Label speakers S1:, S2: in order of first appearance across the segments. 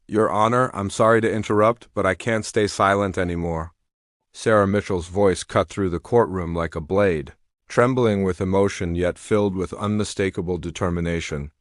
S1: Your Honor, I'm sorry to interrupt, but I can't stay silent anymore. Sarah Mitchell's voice cut through the courtroom like a blade, trembling with emotion yet filled with unmistakable determination.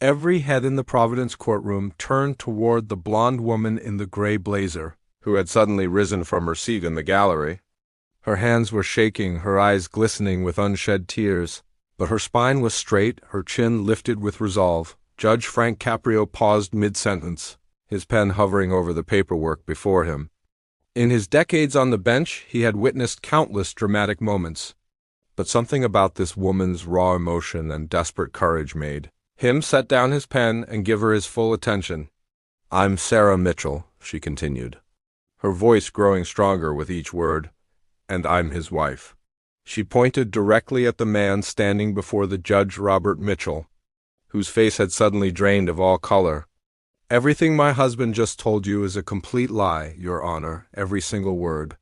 S1: Every head in the Providence courtroom turned toward the blonde woman in the gray blazer, who had suddenly risen from her seat in the gallery. Her hands were shaking, her eyes glistening with unshed tears, but her spine was straight, her chin lifted with resolve. Judge Frank Caprio paused mid-sentence, his pen hovering over the paperwork before him. In his decades on the bench, he had witnessed countless dramatic moments, but something about this woman's raw emotion and desperate courage made him set down his pen and give her his full attention. "I'm Sarah Mitchell," she continued, her voice growing stronger with each word, "and I'm his wife." She pointed directly at the man standing before the Judge Robert Mitchell, whose face had suddenly drained of all color. "Everything my husband just told you is a complete lie, Your Honor, every single word."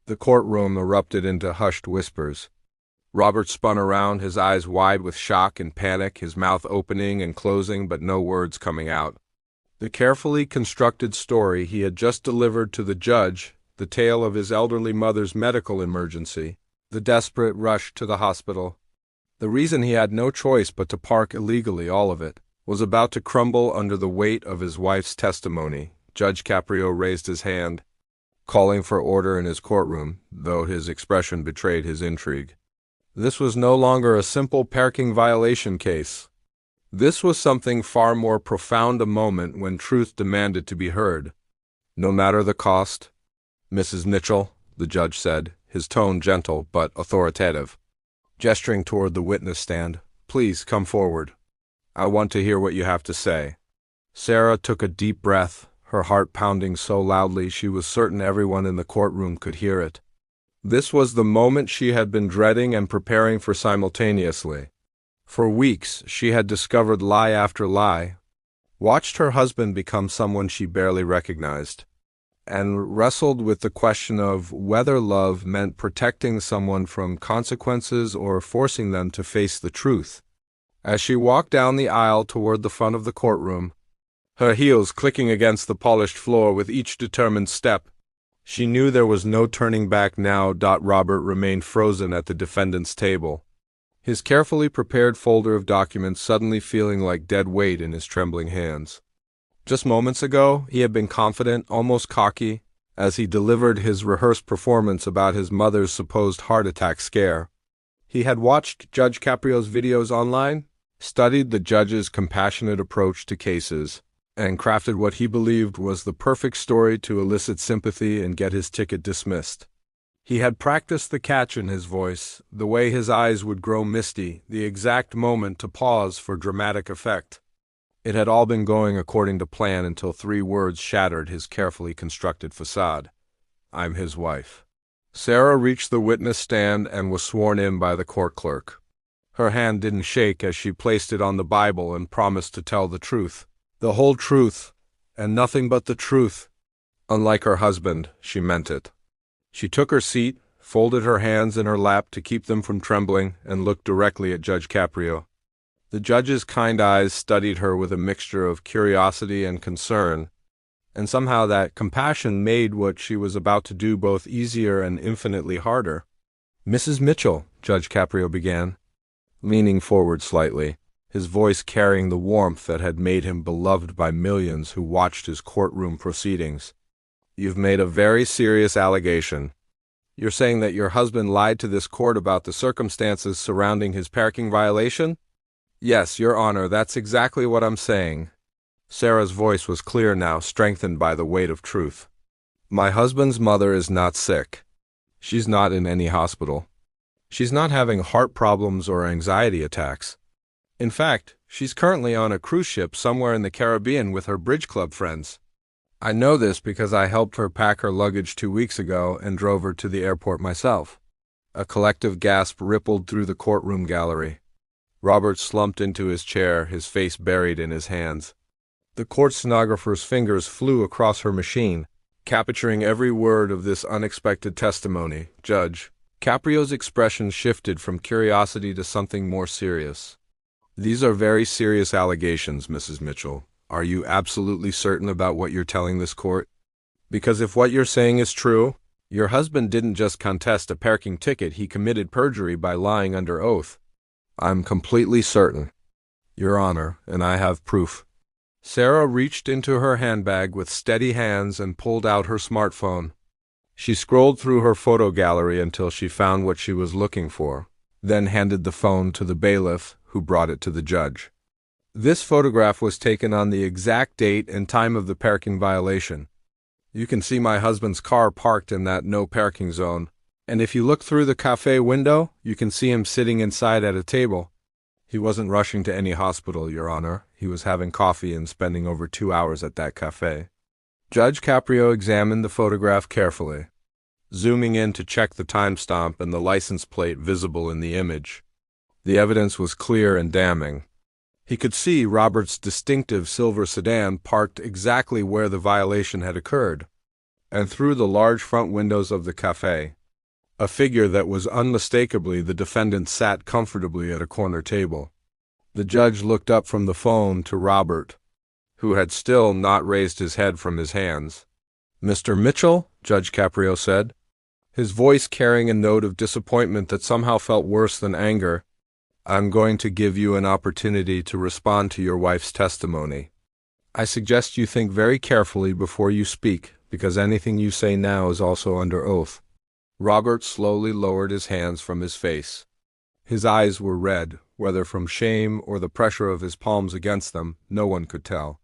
S1: The courtroom erupted into hushed whispers. Robert spun around, his eyes wide with shock and panic, his mouth opening and closing but no words coming out. The carefully constructed story he had just delivered to the judge, the tale of his elderly mother's medical emergency, the desperate rush to the hospital, the reason he had no choice but to park illegally, all of it, was about to crumble under the weight of his wife's testimony. Judge Caprio raised his hand, calling for order in his courtroom, though his expression betrayed his intrigue. This was no longer a simple parking violation case. This was something far more profound, a moment when truth demanded to be heard. "No matter the cost, Mrs. Mitchell," the judge said, his tone gentle but authoritative. Gesturing toward the witness stand, "Please come forward. I want to hear what you have to say." Sarah took a deep breath, her heart pounding so loudly she was certain everyone in the courtroom could hear it. This was the moment she had been dreading and preparing for simultaneously. For weeks, she had discovered lie after lie, watched her husband become someone she barely recognized, and wrestled with the question of whether love meant protecting someone from consequences or forcing them to face the truth. As she walked down the aisle toward the front of the courtroom, her heels clicking against the polished floor with each determined step, she knew there was no turning back now. Robert remained frozen at the defendant's table, his carefully prepared folder of documents suddenly feeling like dead weight in his trembling hands. Just moments ago, he had been confident, almost cocky, as he delivered his rehearsed performance about his mother's supposed heart attack scare. He had watched Judge Caprio's videos online, studied the judge's compassionate approach to cases, and crafted what he believed was the perfect story to elicit sympathy and get his ticket dismissed. He had practiced the catch in his voice, the way his eyes would grow misty, the exact moment to pause for dramatic effect. It had all been going according to plan until 3 words shattered his carefully constructed facade. "I'm his wife." Sarah reached the witness stand and was sworn in by the court clerk. Her hand didn't shake as she placed it on the Bible and promised to tell the truth. The whole truth, and nothing but the truth. Unlike her husband, she meant it. She took her seat, folded her hands in her lap to keep them from trembling, and looked directly at Judge Caprio. The judge's kind eyes studied her with a mixture of curiosity and concern, and somehow that compassion made what she was about to do both easier and infinitely harder. "Mrs. Mitchell," Judge Caprio began, leaning forward slightly, his voice carrying the warmth that had made him beloved by millions who watched his courtroom proceedings. "You've made a very serious allegation. You're saying that your husband lied to this court about the circumstances surrounding his parking violation?" "Yes, Your Honor, that's exactly what I'm saying." Sarah's voice was clear now, strengthened by the weight of truth. "My husband's mother is not sick. She's not in any hospital. She's not having heart problems or anxiety attacks. In fact, she's currently on a cruise ship somewhere in the Caribbean with her bridge club friends. I know this because I helped her pack her luggage 2 weeks ago and drove her to the airport myself." A collective gasp rippled through the courtroom gallery. Robert slumped into his chair, his face buried in his hands. The court stenographer's fingers flew across her machine, capturing every word of this unexpected testimony. Judge Caprio's expression shifted from curiosity to something more serious. "These are very serious allegations, Mrs. Mitchell. Are you absolutely certain about what you're telling this court? Because if what you're saying is true, your husband didn't just contest a parking ticket, he committed perjury by lying under oath. I'm completely certain, Your Honor, and I have proof. Sarah reached into her handbag with steady hands and pulled out her smartphone. She scrolled through her photo gallery until she found what she was looking for, then handed the phone to the bailiff, who brought it to the judge. This photograph was taken on the exact date and time of the parking violation. You can see my husband's car parked in that no parking zone, and if you look through the cafe window, you can see him sitting inside at a table. He wasn't rushing to any hospital, Your Honor. He was having coffee and spending over 2 hours at that cafe. Judge Caprio examined the photograph carefully, zooming in to check the timestamp and the license plate visible in the image. The evidence was clear and damning. He could see Robert's distinctive silver sedan parked exactly where the violation had occurred, and through the large front windows of the cafe, a figure that was unmistakably the defendant sat comfortably at a corner table. The judge looked up from the phone to Robert, who had still not raised his head from his hands. "Mr. Mitchell," Judge Caprio said, his voice carrying a note of disappointment that somehow felt worse than anger, "I'm going to give you an opportunity to respond to your wife's testimony. I suggest you think very carefully before you speak, because anything you say now is also under oath." Robert slowly lowered his hands from his face. His eyes were red, whether from shame or the pressure of his palms against them, no one could tell.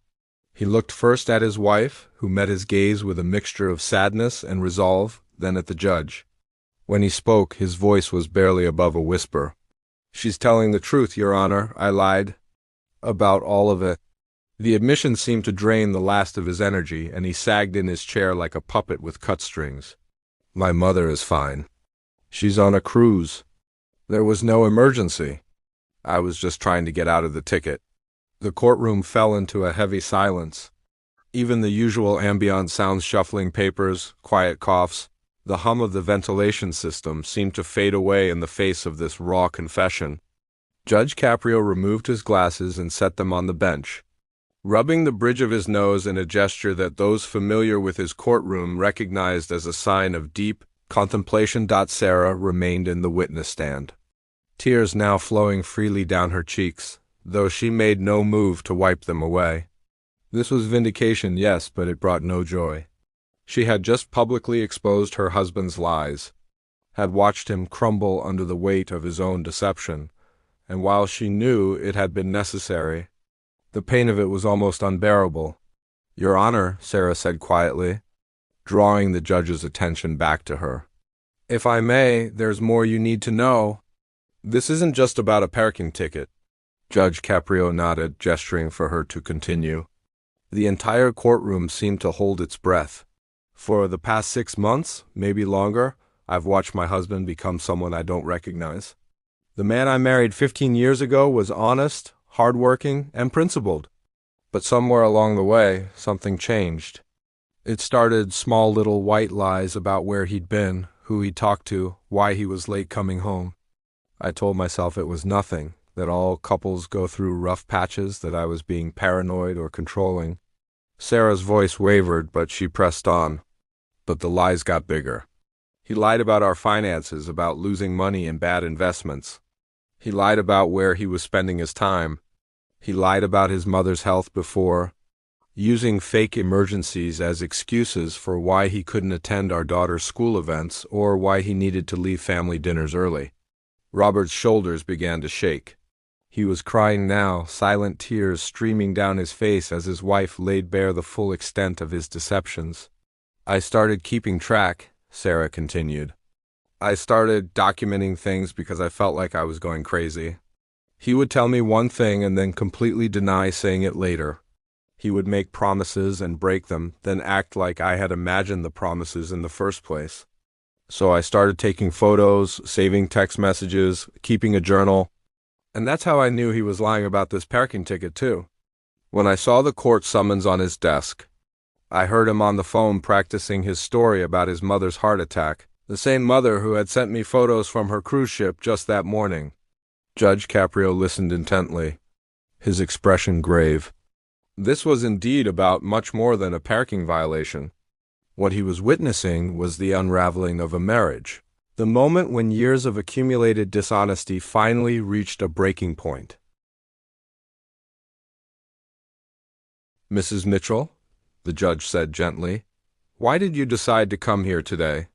S1: He looked first at his wife, who met his gaze with a mixture of sadness and resolve, then at the judge. When he spoke, his voice was barely above a whisper. "She's telling the truth, Your Honor. I lied about all of it." The admission seemed to drain the last of his energy, and he sagged in his chair like a puppet with cut strings. "My mother is fine. She's on a cruise. There was no emergency. I was just trying to get out of the ticket." The courtroom fell into a heavy silence. Even the usual ambient sounds, shuffling papers, quiet coughs, the hum of the ventilation system seemed to fade away in the face of this raw confession. Judge Caprio removed his glasses and set them on the bench, rubbing the bridge of his nose in a gesture that those familiar with his courtroom recognized as a sign of deep contemplation. Sarah remained in the witness stand, tears now flowing freely down her cheeks, though she made no move to wipe them away. This was vindication, yes, but it brought no joy. She had just publicly exposed her husband's lies, had watched him crumble under the weight of his own deception, and while she knew it had been necessary, the pain of it was almost unbearable. "Your Honor," Sarah said quietly, drawing the judge's attention back to her. "If I may, there's more you need to know. This isn't just about a parking ticket." Judge Caprio nodded, gesturing for her to continue. The entire courtroom seemed to hold its breath. "For the past 6 months, maybe longer, I've watched my husband become someone I don't recognize. The man I married 15 years ago was honest, hardworking, and principled. But somewhere along the way, something changed. It started small little white lies about where he'd been, who he'd talked to, why he was late coming home. I told myself it was nothing, that all couples go through rough patches, that I was being paranoid or controlling." Sarah's voice wavered, but she pressed on. "But the lies got bigger. He lied about our finances, about losing money in bad investments. He lied about where he was spending his time. He lied about his mother's health before, using fake emergencies as excuses for why he couldn't attend our daughter's school events or why he needed to leave family dinners early." Robert's shoulders began to shake. He was crying now, silent tears streaming down his face as his wife laid bare the full extent of his deceptions. "I started keeping track," Sarah continued. "I started documenting things because I felt like I was going crazy. He would tell me one thing and then completely deny saying it later. He would make promises and break them, then act like I had imagined the promises in the first place. So I started taking photos, saving text messages, keeping a journal. And that's how I knew he was lying about this parking ticket, too. When I saw the court summons on his desk, I heard him on the phone practicing his story about his mother's heart attack, the same mother who had sent me photos from her cruise ship just that morning." Judge Caprio listened intently, his expression grave. This was indeed about much more than a parking violation. What he was witnessing was the unraveling of a marriage, the moment when years of accumulated dishonesty finally reached a breaking point. "Mrs. Mitchell," the judge said gently, "why did you decide to come here today?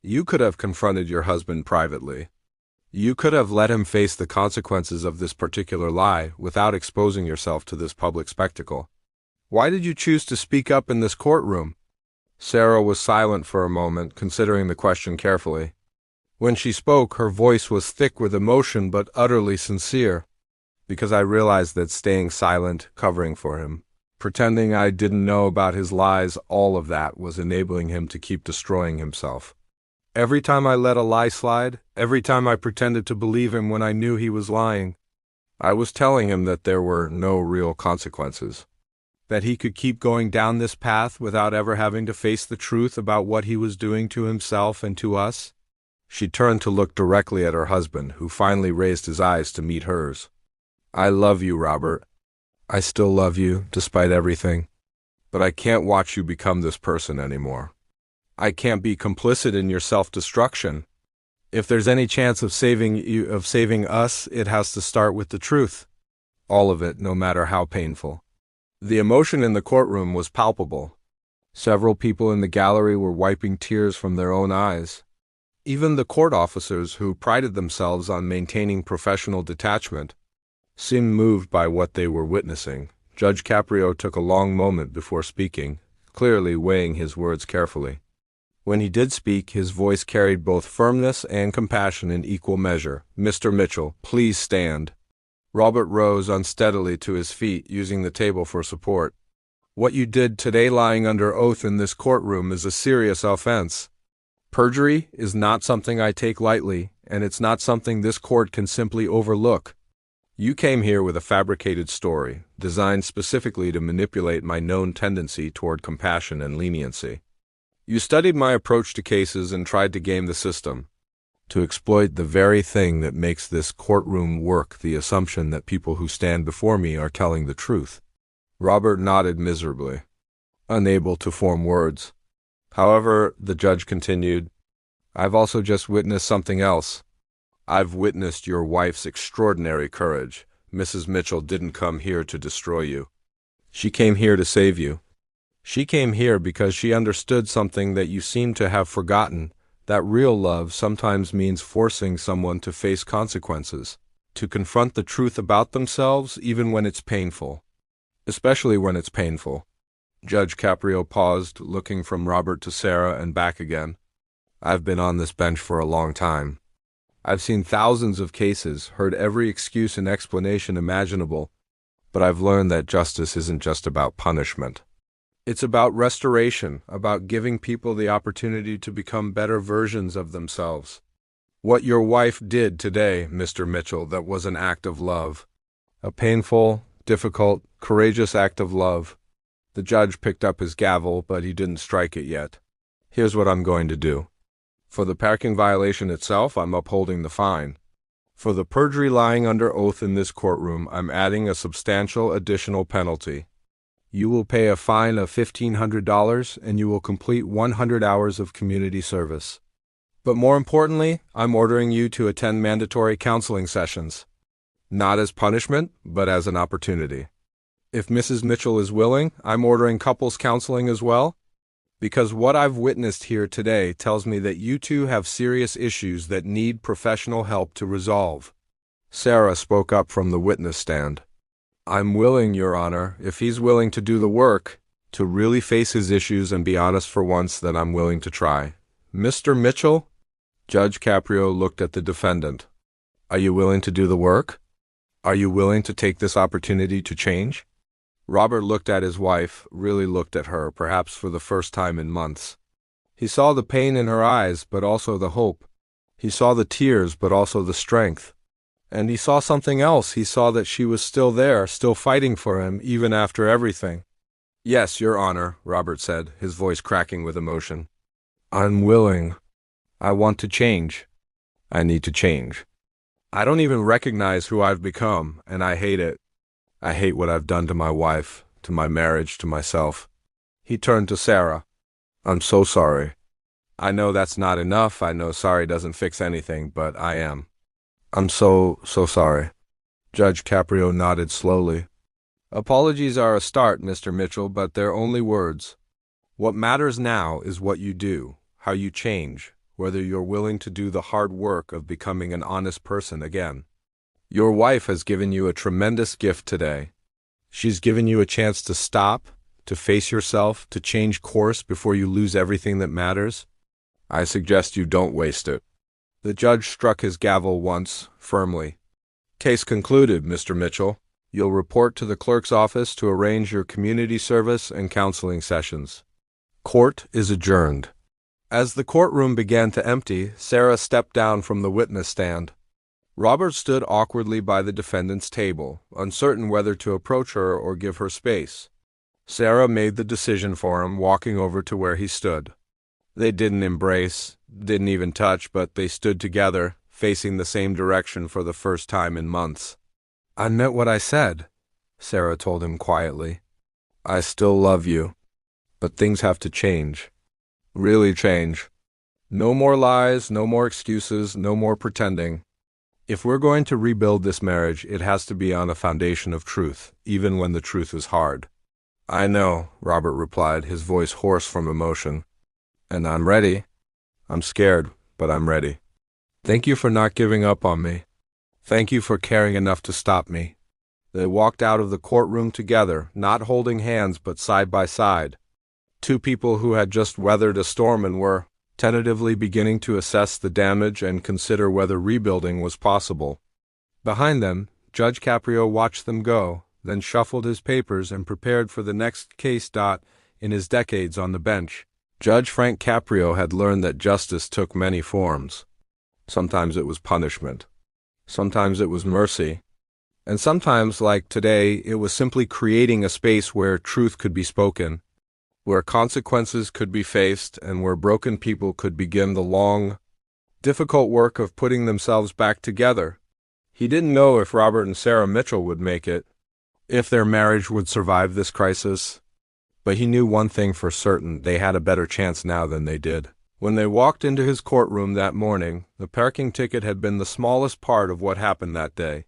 S1: You could have confronted your husband privately. You could have let him face the consequences of this particular lie without exposing yourself to this public spectacle. Why did you choose to speak up in this courtroom?" Sarah was silent for a moment, considering the question carefully. When she spoke, her voice was thick with emotion but utterly sincere. "Because I realized that staying silent, covering for him, pretending I didn't know about his lies, all of that was enabling him to keep destroying himself. Every time I let a lie slide, every time I pretended to believe him when I knew he was lying, I was telling him that there were no real consequences, that he could keep going down this path without ever having to face the truth about what he was doing to himself and to us." She turned to look directly at her husband, who finally raised his eyes to meet hers. "I love you, Robert. I still love you, despite everything. But I can't watch you become this person anymore. I can't be complicit in your self-destruction. If there's any chance of saving you, of saving us, it has to start with the truth. All of it, no matter how painful." The emotion in the courtroom was palpable. Several people in the gallery were wiping tears from their own eyes. Even the court officers, who prided themselves on maintaining professional detachment, seemed moved by what they were witnessing. Judge Caprio took a long moment before speaking, clearly weighing his words carefully. When he did speak, his voice carried both firmness and compassion in equal measure. "Mr. Mitchell, please stand." Robert rose unsteadily to his feet, using the table for support. "What you did today lying under oath in this courtroom is a serious offense. Perjury is not something I take lightly, and it's not something this court can simply overlook. You came here with a fabricated story, designed specifically to manipulate my known tendency toward compassion and leniency. You studied my approach to cases and tried to game the system, to exploit the very thing that makes this courtroom work, the assumption that people who stand before me are telling the truth." Robert nodded miserably, unable to form words. "However," the judge continued, "I've also just witnessed something else. I've witnessed your wife's extraordinary courage. Mrs. Mitchell didn't come here to destroy you. She came here to save you. She came here because she understood something that you seem to have forgotten, that real love sometimes means forcing someone to face consequences, to confront the truth about themselves even when it's painful. Especially when it's painful." Judge Caprio paused, looking from Robert to Sarah and back again. "I've been on this bench for a long time. I've seen thousands of cases, heard every excuse and explanation imaginable, but I've learned that justice isn't just about punishment. It's about restoration, about giving people the opportunity to become better versions of themselves. What your wife did today, Mr. Mitchell, that was an act of love. A painful, difficult, courageous act of love." The judge picked up his gavel, but he didn't strike it yet. "Here's what I'm going to do. For the parking violation itself, I'm upholding the fine. For the perjury lying under oath in this courtroom, I'm adding a substantial additional penalty. You will pay a fine of $1,500, and you will complete 100 hours of community service. But more importantly, I'm ordering you to attend mandatory counseling sessions. Not as punishment, but as an opportunity. If Mrs. Mitchell is willing, I'm ordering couples counseling as well, because what I've witnessed here today tells me that you two have serious issues that need professional help to resolve." Sarah spoke up from the witness stand. "I'm willing, Your Honor, if he's willing to do the work, to really face his issues and be honest for once, then I'm willing to try. Mr. Mitchell?" Judge Caprio looked at the defendant. "Are you willing to do the work? Are you willing to take this opportunity to change?" Robert looked at his wife, really looked at her, perhaps for the first time in months. He saw the pain in her eyes, but also the hope. He saw the tears, but also the strength. And he saw something else. He saw that she was still there, still fighting for him, even after everything. "Yes, Your Honor," Robert said, his voice cracking with emotion. "I'm willing. I want to change. I need to change. I don't even recognize who I've become, and I hate it. I hate what I've done to my wife, to my marriage, to myself. He turned to Sarah. I'm so sorry. I know that's not enough. I know sorry doesn't fix anything, but I am. I'm so sorry. Judge Caprio nodded slowly. Apologies are a start, Mr. Mitchell, but they're only words. What matters now is what you do, how you change, whether you're willing to do the hard work of becoming an honest person again. Your wife has given you a tremendous gift today. She's given you a chance to stop, to face yourself, to change course before you lose everything that matters. I suggest you don't waste it. The judge struck his gavel once, firmly. Case concluded, Mr. Mitchell. You'll report to the clerk's office to arrange your community service and counseling sessions. Court is adjourned. As the courtroom began to empty, Sarah stepped down from the witness stand. Robert stood awkwardly by the defendant's table, uncertain whether to approach her or give her space. Sarah made the decision for him, walking over to where he stood. They didn't embrace, didn't even touch, but they stood together, facing the same direction for the first time in months. I meant what I said, Sarah told him quietly. I still love you, but things have to change. Really change. No more lies, no more excuses, no more pretending. If we're going to rebuild this marriage, it has to be on a foundation of truth, even when the truth is hard. I know, Robert replied, his voice hoarse from emotion. And I'm ready. I'm scared, but I'm ready. Thank you for not giving up on me. Thank you for caring enough to stop me. They walked out of the courtroom together, not holding hands but side by side. Two people who had just weathered a storm and were tentatively beginning to assess the damage and consider whether rebuilding was possible. Behind them, Judge Caprio watched them go, then shuffled his papers and prepared for the next case. In his decades on the bench, Judge Frank Caprio had learned that justice took many forms. Sometimes it was punishment. Sometimes it was mercy. And sometimes, like today, it was simply creating a space where truth could be spoken, where consequences could be faced, and where broken people could begin the long, difficult work of putting themselves back together. He didn't know if Robert and Sarah Mitchell would make it, if their marriage would survive this crisis, but he knew one thing for certain: they had a better chance now than they did. When they walked into his courtroom that morning, the parking ticket had been the smallest part of what happened that day.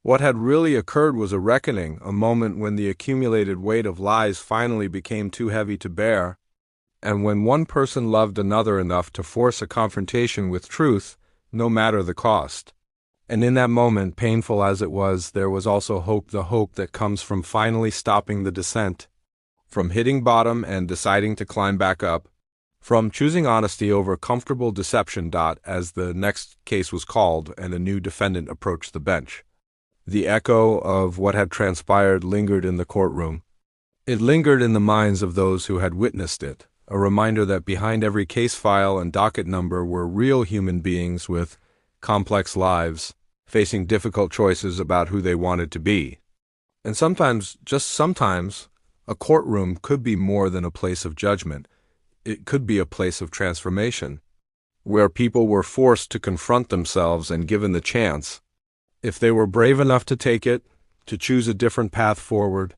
S1: What had really occurred was a reckoning, a moment when the accumulated weight of lies finally became too heavy to bear, and when one person loved another enough to force a confrontation with truth, no matter the cost. And in that moment, painful as it was, there was also hope, the hope that comes from finally stopping the descent, from hitting bottom and deciding to climb back up, from choosing honesty over comfortable deception. As the next case was called and a new defendant approached the bench, the echo of what had transpired lingered in the courtroom. It lingered in the minds of those who had witnessed it, a reminder that behind every case file and docket number were real human beings with complex lives, facing difficult choices about who they wanted to be. And sometimes, just sometimes, a courtroom could be more than a place of judgment. It could be a place of transformation, where people were forced to confront themselves and given the chance. If they were brave enough to take it, to choose a different path forward,